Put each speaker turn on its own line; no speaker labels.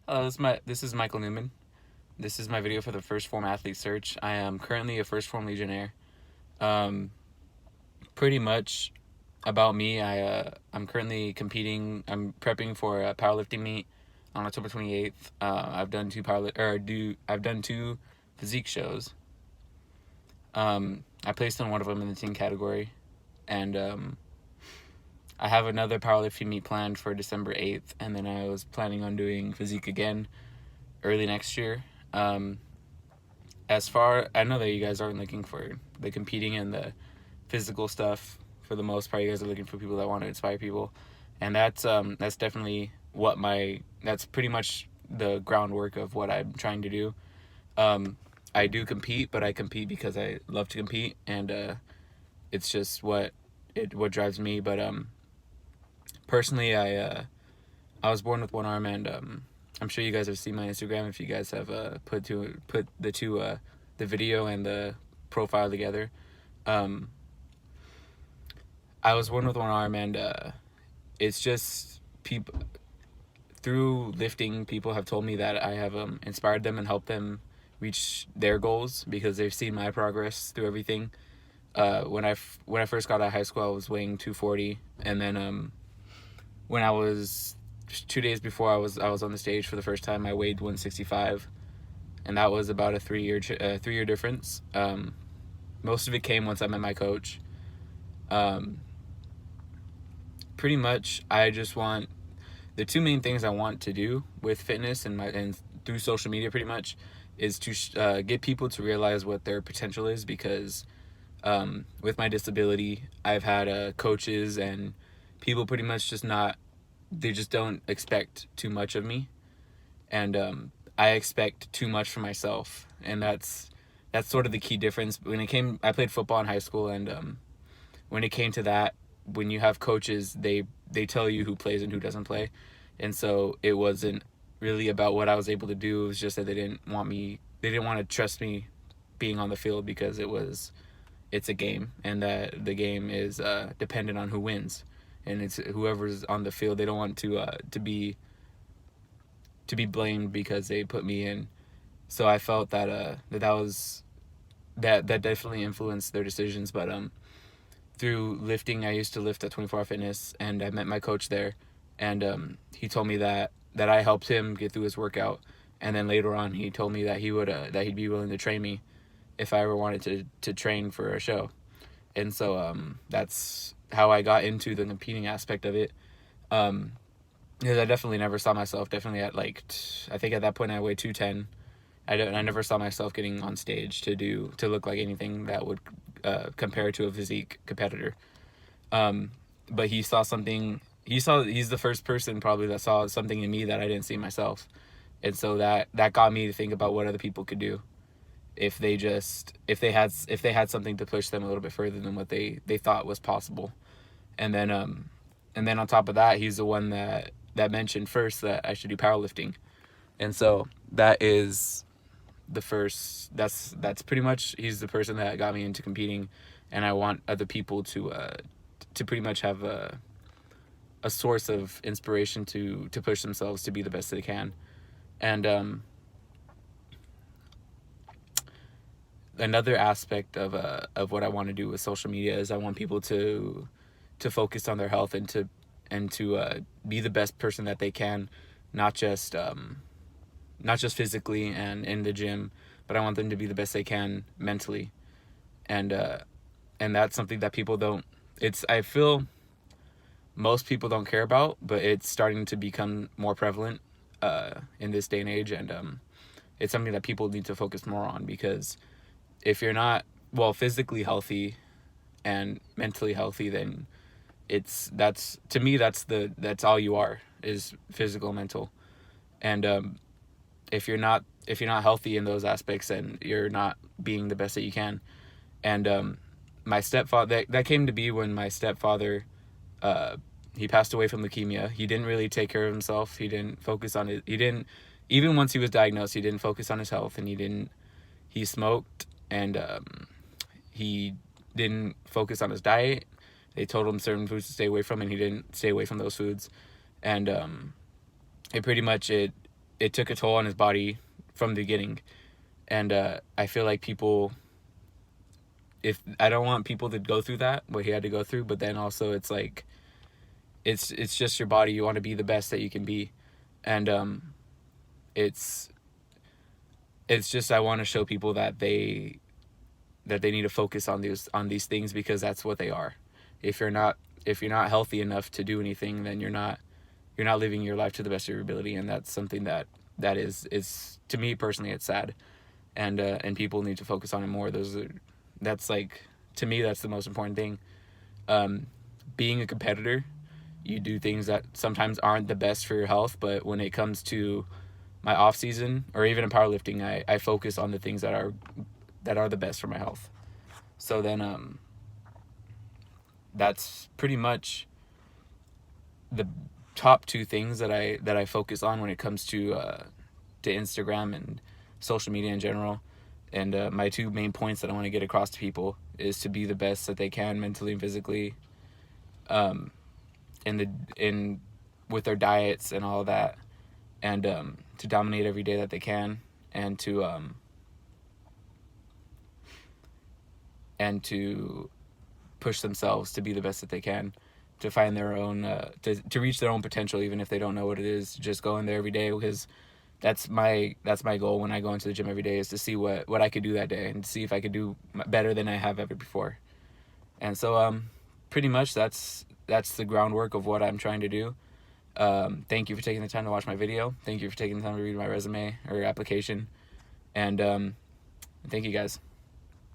Hello, this is Michael Newman. This is my video for the 1stphorm athlete search. I am currently a 1stphorm legionnaire. Um, Pretty much about me. I'm currently competing. I'm prepping for a powerlifting meet on October 28th. I've done two physique shows. I placed on one of them in the teen category, and I have another powerlifting meet planned for December 8th, and then I was planning on doing physique again early next year. As far I know that you guys aren't looking for the competing and the physical stuff for the most part. You guys are looking for people that want to inspire people, and that's definitely that's pretty much the groundwork of what I'm trying to do. I do compete, but I compete because I love to compete, and it's just what drives me. But personally, I was born with one arm, and I'm sure you guys have seen my Instagram if you guys have put the video and the profile together. Um, I was born with one arm, and it's just people through lifting. People have told me that I have inspired them and helped them reach their goals because they've seen my progress through everything. When I first got out of high school, I was weighing 240, and then when I was just 2 days before I was on the stage for the first time, I weighed 165, and that was about a 3 year difference. Most of it came once I met my coach. Um, Pretty much, I just want the two main things I want to do with fitness and through social media pretty much is to get people to realize what their potential is because with my disability, I've had coaches and people pretty much they just don't expect too much of me, and I expect too much for myself, and that's sort of the key difference. I played football in high school, and when it came to that, when you have coaches, they tell you who plays and who doesn't play, and so it wasn't really about what I was able to do. It was just that they didn't want to trust me being on the field because it's a game, and that the game is dependent on who wins, and it's whoever's on the field. They don't want to be blamed because they put me in. So I felt that that definitely influenced their decisions. But through lifting, I used to lift at 24 Hour Fitness, and I met my coach there, and he told me that I helped him get through his workout, and then later on he told me that he'd be willing to train me if I ever wanted to train for a show. And so that's how I got into the competing aspect of it. Because I definitely never saw myself definitely at I think at that point I weighed 210. I never saw myself getting on stage to look like anything that would compare to a physique competitor. But he saw something. He's the first person probably that saw something in me that I didn't see myself, and so that got me to think about what other people could do if if they had something to push them a little bit further than what they thought was possible. And then on top of that, he's the one that mentioned first that I should do powerlifting. And so that is the first that's pretty much he's the person that got me into competing, and I want other people to pretty much have a source of inspiration to push themselves to be the best they can. And another aspect of what I want to do with social media is I want people to focus on their health and to be the best person that they can, not just not just physically and in the gym, but I want them to be the best they can mentally, and that's something that people don't. I feel most people don't care about, but it's starting to become more prevalent in this day and age, and it's something that people need to focus more on because if you're not physically healthy and mentally healthy, then that's to me that's all you are is physical, mental, and if you're not healthy in those aspects, then you're not being the best that you can. And my stepfather that came to be when my stepfather he passed away from leukemia. He didn't really take care of himself. He didn't focus on it. He didn't even once he was diagnosed. He didn't focus on his health, and he smoked, and he didn't focus on his diet. They told him certain foods to stay away from, and he didn't stay away from those foods. And it pretty much it it took a toll on his body from the beginning. And I feel like people, if I don't want people to go through that, what he had to go through, but then also it's like, it's just your body. You want to be the best that you can be. And it's just, I want to show people that they need to focus on these things, because that's what they are. If you're not healthy enough to do anything, then you're not living your life to the best of your ability. And that's something that is to me personally, it's sad. And people need to focus on it more. That's like, to me, that's the most important thing. Being a competitor, you do things that sometimes aren't the best for your health, but when it comes to my off season, or even in powerlifting, I focus on the things that are the best for my health. So then that's pretty much the top two things that I focus on when it comes to Instagram and social media in general. And my two main points that I want to get across to people is to be the best that they can mentally and physically, with their diets and all of that, and to dominate every day that they can, and to push themselves to be the best that they can, to find their own to reach their own potential, even if they don't know what it is. Just go in there every day, because that's my goal when I go into the gym every day, is to see what I could do that day, and see if I could do better than I have ever before. And so pretty much that's the groundwork of what I'm trying to do. Thank you for taking the time to watch my video. Thank you for taking the time to read my resume or application. And thank you guys.